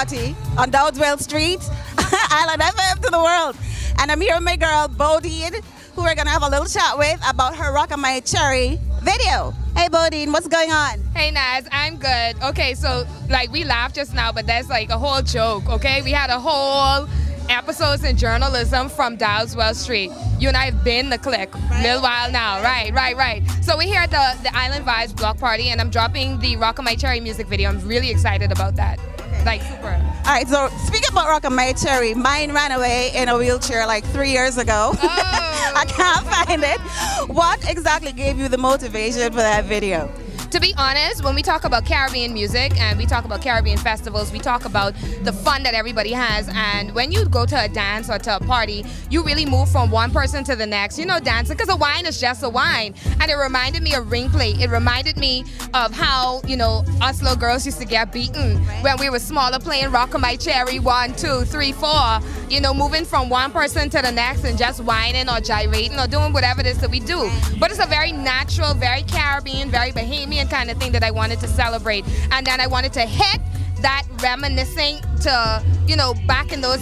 party on Dowdeswell Street, Island FM to the world. And I'm here with my girl, Bodine, who we're going to have a little chat with about her Rock My Cherry video. Hey, Bodine, what's going on? Hey, Naz, I'm good. Okay, so, we laughed just now, but that's a whole joke, okay? We had a whole episodes in journalism from Dowdeswell Street. You and I have been the clique a little while now. Right. So we're here at the Island Vibes block party, and I'm dropping the Rock My Cherry music video. I'm really excited about that. Super. All right, so speaking about Rock My Cherry, mine ran away in a wheelchair 3 years ago. Oh. I can't find it. What exactly gave you the motivation for that video? To be honest, when we talk about Caribbean music and we talk about Caribbean festivals, we talk about the fun that everybody has. And when you go to a dance or to a party, you really move from one person to the next. You know, dancing, because a wine is just a wine. And it reminded me of ring play. It reminded me of how, us little girls used to get beaten when we were smaller, playing Rock My Cherry 1, 2, 3, 4. Moving from one person to the next and just whining or gyrating or doing whatever it is that we do. But it's a very natural, very Caribbean, very Bahamian kind of thing that I wanted to celebrate. And then I wanted to hit that reminiscing to, back in those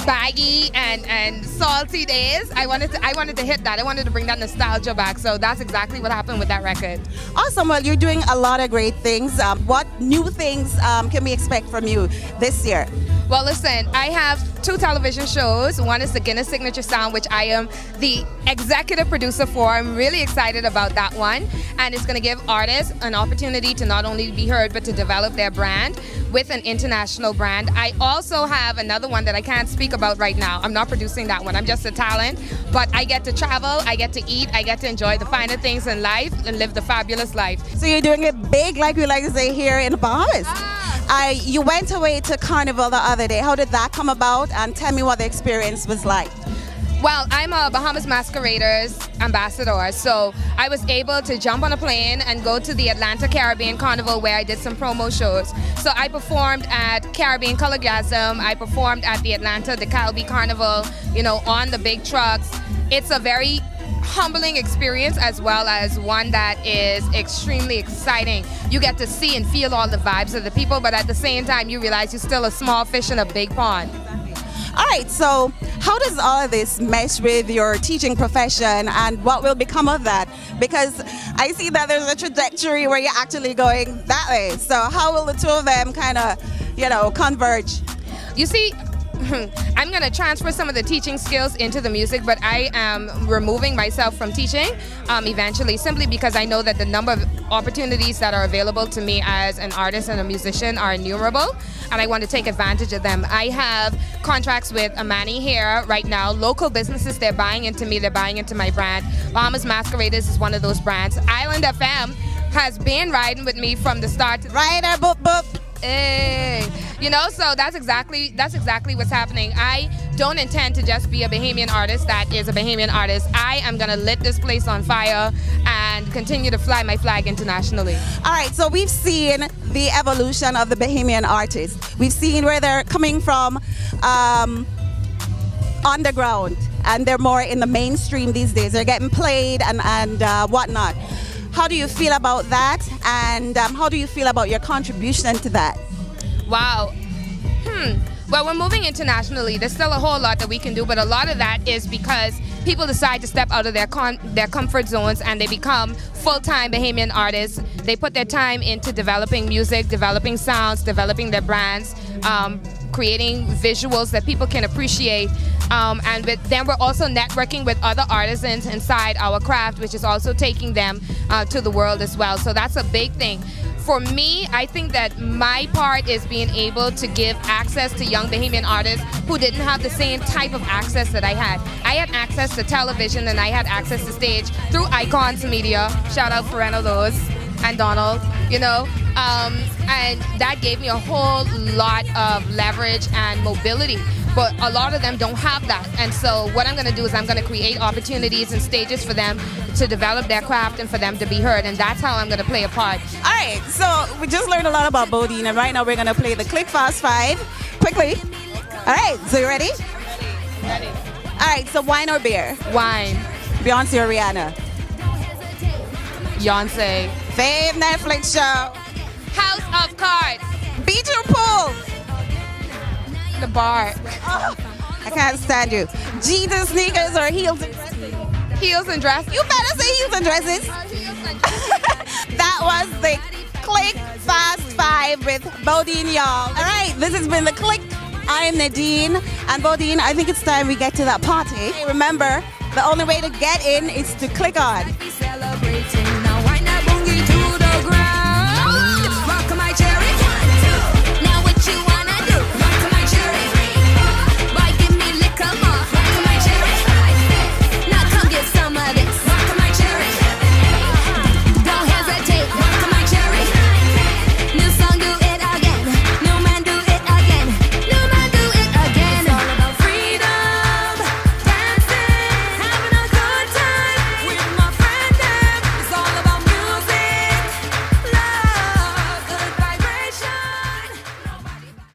baggy and salty days. I wanted to hit that. I wanted to bring that nostalgia back. So that's exactly what happened with that record. Awesome. Well, you're doing a lot of great things. What new things can we expect from you this year? Well, listen, I have 2 television shows. One is the Guinness Signature Sound, which I am the executive producer for. I'm really excited about that one. And it's going to give artists an opportunity to not only be heard, but to develop their brand with an international brand. I also have another one that I can't speak about right now. I'm not producing that one. I'm just a talent. But I get to travel, I get to eat, I get to enjoy the finer things in life and live the fabulous life. So you're doing it big, like we like to say here in the Bahamas. You went away to Carnival the other day. How did that come about? And tell me what the experience was like. Well, I'm a Bahamas Masqueraders ambassador, so I was able to jump on a plane and go to the Atlanta Caribbean Carnival where I did some promo shows. So I performed at Caribbean Colorgasm, I performed at the Atlanta DeKalb Carnival, on the big trucks. It's a very humbling experience as well as one that is extremely exciting. You get to see and feel all the vibes of the people, but at the same time you realize you're still a small fish in a big pond. All right, so how does all of this mesh with your teaching profession and what will become of that? Because I see that there's a trajectory where you're actually going that way. So how will the two of them kind of, converge? You see, I'm going to transfer some of the teaching skills into the music, but I am removing myself from teaching eventually, simply because I know that the number of opportunities that are available to me as an artist and a musician are innumerable, and I want to take advantage of them. I have contracts with Amani here right now, local businesses. They're buying into me, they're buying into my brand. Bahamas Masqueraders is one of those brands. Island FM has been riding with me from the start. Rider, boop, boop. Hey. So that's exactly what's happening. I don't intend to just be a Bahamian artist that is a Bahamian artist. I am going to lit this place on fire and continue to fly my flag internationally. All right, so we've seen the evolution of the Bahamian artists. We've seen where they're coming from underground, and they're more in the mainstream these days. They're getting played and whatnot. How do you feel about that, and how do you feel about your contribution to that? Wow. Well, we're moving internationally. There's still a whole lot that we can do, but a lot of that is because people decide to step out of their comfort zones and they become full-time Bahamian artists. They put their time into developing music, developing sounds, developing their brands, creating visuals that people can appreciate. And then we're also networking with other artisans inside our craft, which is also taking them to the world as well. So that's a big thing. For me, I think that my part is being able to give access to young Bahamian artists who didn't have the same type of access that I had. I had access to television and I had access to stage through Icons Media. Shout out Ferrano Lowe's and Donald, and that gave me a whole lot of leverage and mobility. But a lot of them don't have that. And so what I'm going to do is I'm going to create opportunities and stages for them to develop their craft and for them to be heard. And that's how I'm going to play a part. All right, so we just learned a lot about Bodine, and right now we're going to play the Click Fast 5 quickly. All right, so you ready? Ready. All right, so wine or beer? Wine. Beyonce or Rihanna? Beyonce. Fave Netflix show? House of Cards. Beach or pool? the bark. I can't stand you. Jeans and sneakers or heels and dresses? Heels and dress. You better say heels and dresses. That was the Click Fast 5 with Bodine, y'all. All right, this has been the Click. I'm Nadine. And Bodine, I think it's time we get to that party. Hey, remember, the only way to get in is to click on.